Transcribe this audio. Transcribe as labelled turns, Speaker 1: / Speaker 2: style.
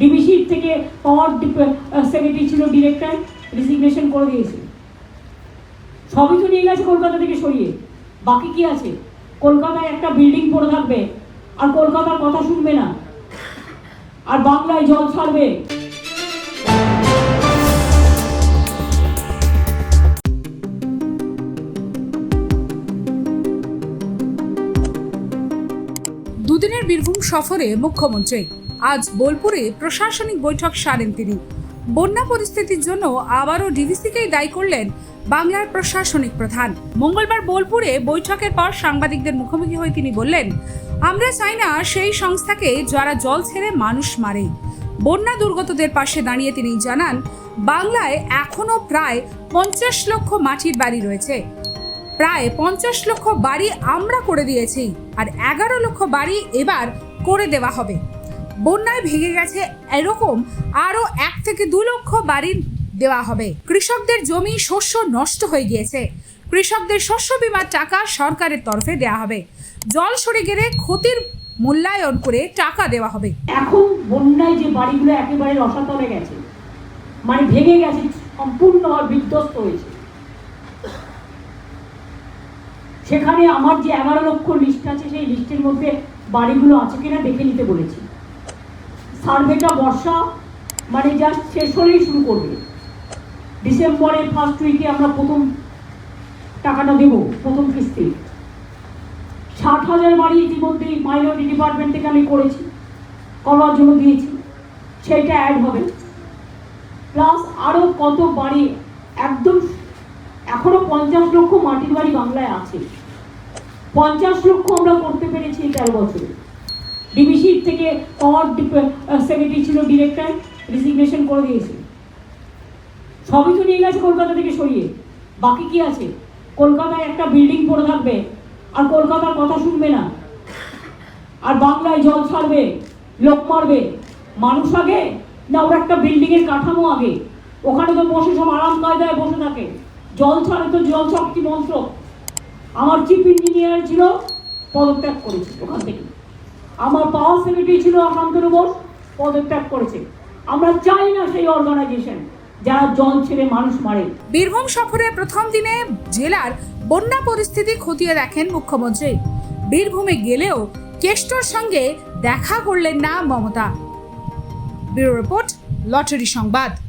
Speaker 1: ডিবিসির থেকে পাওয়ার সেক্রেটারি ছিল, director resignation করে দিয়েছে। সবই তো নিয়ে গেছে কলকাতা থেকে সরিয়ে। বাকি কি আছে? কলকাতায় একটা বিল্ডিং পড়ে থাকবে আর কলকাতার কথা শুনবে না, আর বাংলায় জল ছাড়বে।
Speaker 2: দুদিনের বীরভূম সফরে মুখ্যমন্ত্রী আজ বোলপুরে প্রশাসনিক বৈঠক সারেন তিনি। বন্যা পরিস্থিতির জন্য আবারও ডিভিসিকেই দায়ী করলেন বাংলার প্রশাসনিক প্রধান। মঙ্গলবার বোলপুরে বৈঠকের পর সাংবাদিকদের মুখোমুখি হয়ে তিনি বললেন, আমরা চাই না সেই সংস্থাকে যারা জল ছেড়ে মানুষ মারে। বন্যা দুর্গতদের পাশে দাঁড়িয়ে তিনি জানান, বাংলায় এখনো প্রায় 50 লক্ষ মাটির বাড়ি রয়েছে। প্রায় 50 লক্ষ বাড়ি আমরা করে দিয়েছি, আর 11 লক্ষ বাড়ি এবার করে দেওয়া হবে। বন্যায় ভেঙে গেছে এরকম আরো 1 থেকে 2 লক্ষ বাড়ি দেওয়া হবে। কৃষকদের জমি শস্য নষ্ট হয়ে গিয়েছে, কৃষকদের শস্য বীমার টাকা সরকারের তরফে দেওয়া হবে। জল সরে গেলে ক্ষতির মূল্যায়ন করে টাকা দেওয়া হবে।
Speaker 1: এখন বন্যায় যে বাড়িগুলো একেবারে রসাতলে গেছে, মানে ভেঙে গেছে, সম্পূর্ণভাবে বিধ্বস্ত হয়েছে, সেখানে আমার যে 11 লক্ষ লিস্ট আছে, সেই লিস্টের মধ্যে বাড়িগুলো আছে কিনা দেখে নিতে বলেছি। সার্ভেটা বর্ষা মানে জাস্ট শেষ হলেই শুরু করবে। ডিসেম্বরের ফার্স্ট উইকে আমরা প্রথম টাকাটা দেব, প্রথম কিস্তি। 60,000 বাড়ি ইতিমধ্যেই মাইনরিটি ডিপার্টমেন্ট থেকে আমি করেছি, করার জন্য দিয়েছি, সেইটা অ্যাড হবে। প্লাস আরও কত বাড়ি একদম এখনো 50 লক্ষ মাটির বাড়ি বাংলায় আছে। 50 লক্ষ আমরা করতে পেরেছি 13 বছরে। ডিবিসির থেকে পাওয়ার সেক্রেটারি ছিল, ডিরেক্টর রিজিগনেশন করে দিয়েছে। সবই তো নিয়ে গেছে কলকাতা থেকে সরিয়ে। বাকি কি আছে? কলকাতায় একটা বিল্ডিং পড়ে থাকবে আর কলকাতার কথা শুনবে না, আর বাংলায় জল ছাড়বে, লোক মারবে। মানুষ আগে না ওর একটা বিল্ডিংয়ের কাঠামো আগে? ওখানে তো বসে সব আরাম কায়দায় বসে থাকে। জল ছাড়ে তো জল শক্তি মন্ত্র। আমার চিফ ইঞ্জিনিয়ার ছিল, পদত্যাগ করেছে ওখান থেকে। আমার পাওয়ার সেক্রেটারি ছিল শান্তনু বোস, পদত্যাগ করেছে। আমরা চাই না সেই অর্গানাইজেশন যারা জল ছেড়ে মানুষ মারে।
Speaker 2: বীরভূম সফরের প্রথম দিনে জেলার বন্যা পরিস্থিতি খতিয়ে দেখেন মুখ্যমন্ত্রী। বীরভূমে গেলেও কেষ্টর সঙ্গে দেখা করলেন না মমতা। ব্যুরো রিপোর্ট, লটারি সংবাদ।